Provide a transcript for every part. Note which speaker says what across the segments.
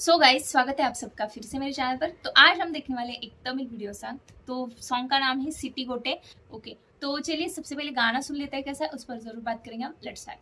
Speaker 1: So guys, स्वागत है आप सबका फिर से मेरे चैनल पर। तो आज हम देखने वाले एक तमिल वीडियो सॉन्ग। तो सॉन्ग का नाम है सिटी गोटे। ओके, तो चलिए सबसे पहले गाना सुन लेते हैं कैसा है, उस पर जरूर बात करेंगे हम। Let's start.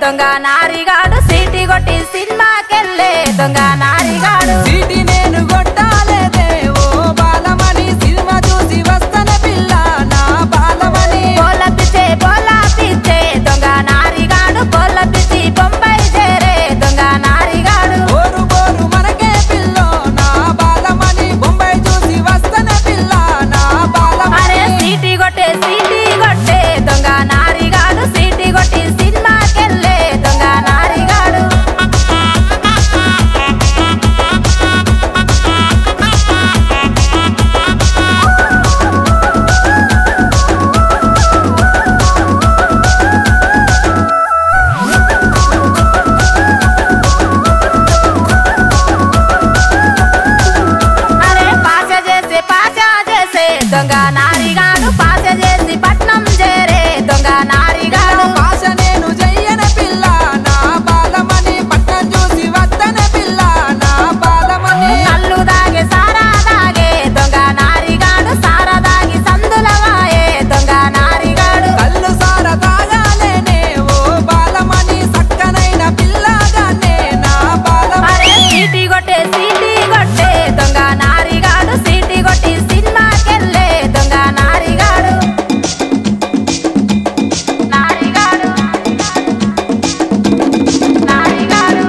Speaker 2: దొంగ నారిగాడు సీటీ కొట్టి సినిమాకెళ్ళే దొంగ నారిగాడు
Speaker 3: సీటీ నేను కొట్టాలేదే ఓ బాలమణి సినిమా చూసి వస్తన పిల్ల నా బాలమణి
Speaker 2: బోల పిచ్చే దొంగ నారిగాడు బోల పిచ్చి బొంబాయి చేరే దొంగ నారిగాడు
Speaker 3: బోరు బోరు మనకే పిల్లో నా బాలమణి బొంబాయి చూసి వస్తన పిల్ల నా బాలమణి
Speaker 2: అరే సీటీ కొట్టే దొంగ నారిగాడు సీటీ కొట్టి సినిమాకెళ్ళే దొంగ నారిగాడు అరే పాస చేసే దొంగ నారిగాడు పాస చేసి పట్నం చేరే దొంగ నారిగాడు
Speaker 3: భాష నేను చెయ్యన పిల్ల నా బాలమణి పట్టం చూసి వస్తన పిల్ల నా బాలమణి
Speaker 2: కళ్ళు దాగే సారా దాగే దొంగ నారిగాడు సారా దాగి సందులవాయే దొంగ నారిగాడు
Speaker 3: కళ్ళు సార తాగాలేనే ఓ బాలమణి సక్కనైన పిల్లగానే నా బాలమణి
Speaker 2: అరే సీటీ కొట్టే దొంగ నారిగాడు సీటీ కొట్టి సినిమాకెళ్ళే దొంగ నారిగాడు నారిగాడు నారిగాడు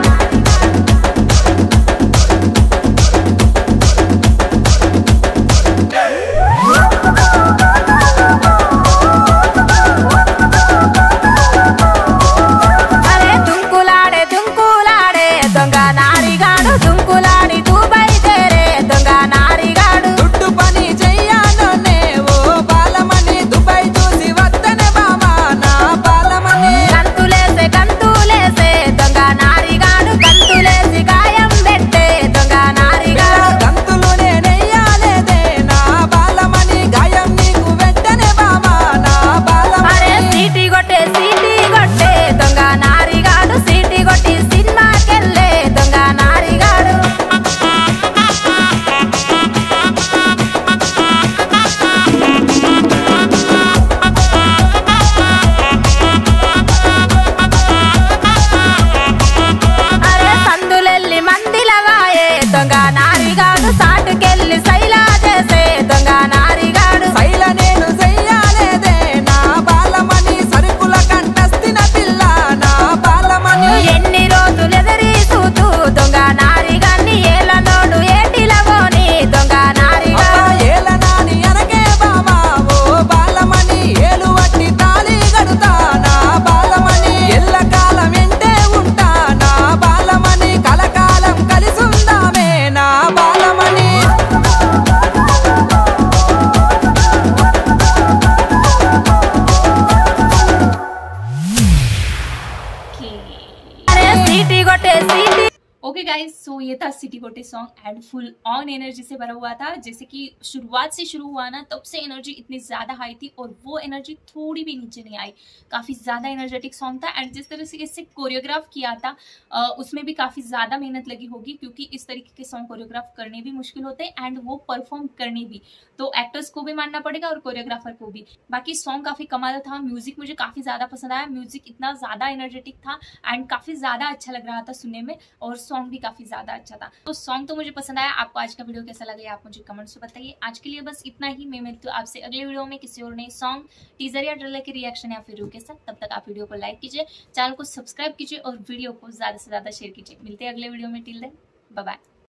Speaker 2: అరే దుంకులాడే దొంగ నారిగాడు దుంకులాడి దుబాయ్ చేరే దొంగ నారిగాడు
Speaker 3: దుడ్డు పని చెయ్యాలోనే ఓ బాలమణి దుబాయ్ చూసి వస్తన బామా నా బాలమణి
Speaker 2: గంతులేసే దొంగ నారిగాడు గంతులేసి గాయం పెట్టే దొంగ నారిగాడు
Speaker 3: గంతులు నేనెయ్యాలేదే నా బాలమణి గాయం నీకు వెంటనే బామా నా బాలమణి
Speaker 2: అరే సీటీ కొట్టే దొంగ నారిగాడు సీటీ కొట్టి సినిమాకెళ్ళే దొంగ నారిగాడు అరే సందులెల్లి మందిలవాయే దొంగ నారిగాడు సాటుకెళ్ళి సైలా చేసే దొంగ నారిగాడు
Speaker 3: శైల నేను చెయ్యాలేదే నా బాలమణి సరుకుల కంటస్తిన పిల్ల నా బాలమణి
Speaker 2: ఎన్ని రోజులు ఎదిరి చూతూ దొంగ నారిగాన్ని ఏలనోడు ఏటిలవోని దొంగ నారిగాడు
Speaker 3: ఏల నాని అనగే బామా ఓ బాలమణి ఏలు వట్టి తాళి గడుతా నా బాలమణి ఎల్లకాలం ఎంటే ఉంటా నా బాలమణి కలకాలం కలిసుందామే నా బాలమణి
Speaker 2: అరే సీటీ కొట్టే
Speaker 1: ओके गाइस, सो ये था सिटी गोटे song and full on energy से भरा हुआ था। जैसे कि शुरुआत से शुरू हुआ ना, तब से एनर्जी इतनी ज़्यादा हाई थी और वो एनर्जी थोड़ी भी नीचे नहीं आई। काफ़ी ज़्यादा एनर्जेटिक सॉन्ग था एंड जिस तरह से इसे कोरियोग्राफ किया था उसमें भी काफ़ी ज़्यादा मेहनत लगी होगी, क्योंकि इस तरीके के सॉन्ग कोरियोग्राफ करने भी मुश्किल होते हैं एंड वो परफॉर्म करने भी। तो एक्टर्स को भी मानना पड़ेगा और कोरियोग्राफर को भी। बाकी सॉन्ग काफ़ी कमाल था। म्यूज़िक मुझे काफ़ी ज़्यादा पसंद आया। म्यूज़िक इतना ज़्यादा एनर्जेटिक था एंड काफ़ी ज़्यादा अच्छा लग रहा था सुनने में, और सॉन्ग भी काफ़ी ज़्यादा अच्छा था। तो सॉन्ग तो मुझे पसंद आया। आपको आज का वीडियो कैसा लगा आप मुझे कमेंट्स में बताइए। आज के लिए बस इतना ही। मैं मिलती हूँ आपसे अगले वीडियो में किसी और नए सॉन्ग, टीजर या ट्रेलर के रिएक्शन या फिर रिव्यू के साथ। तब तक आप वीडियो को लाइक कीजिए, चैनल को सब्सक्राइब कीजिए और वीडियो को ज़्यादा से ज़्यादा शेयर कीजिए। मिलते हैं अगले वीडियो में। Till then bye bye.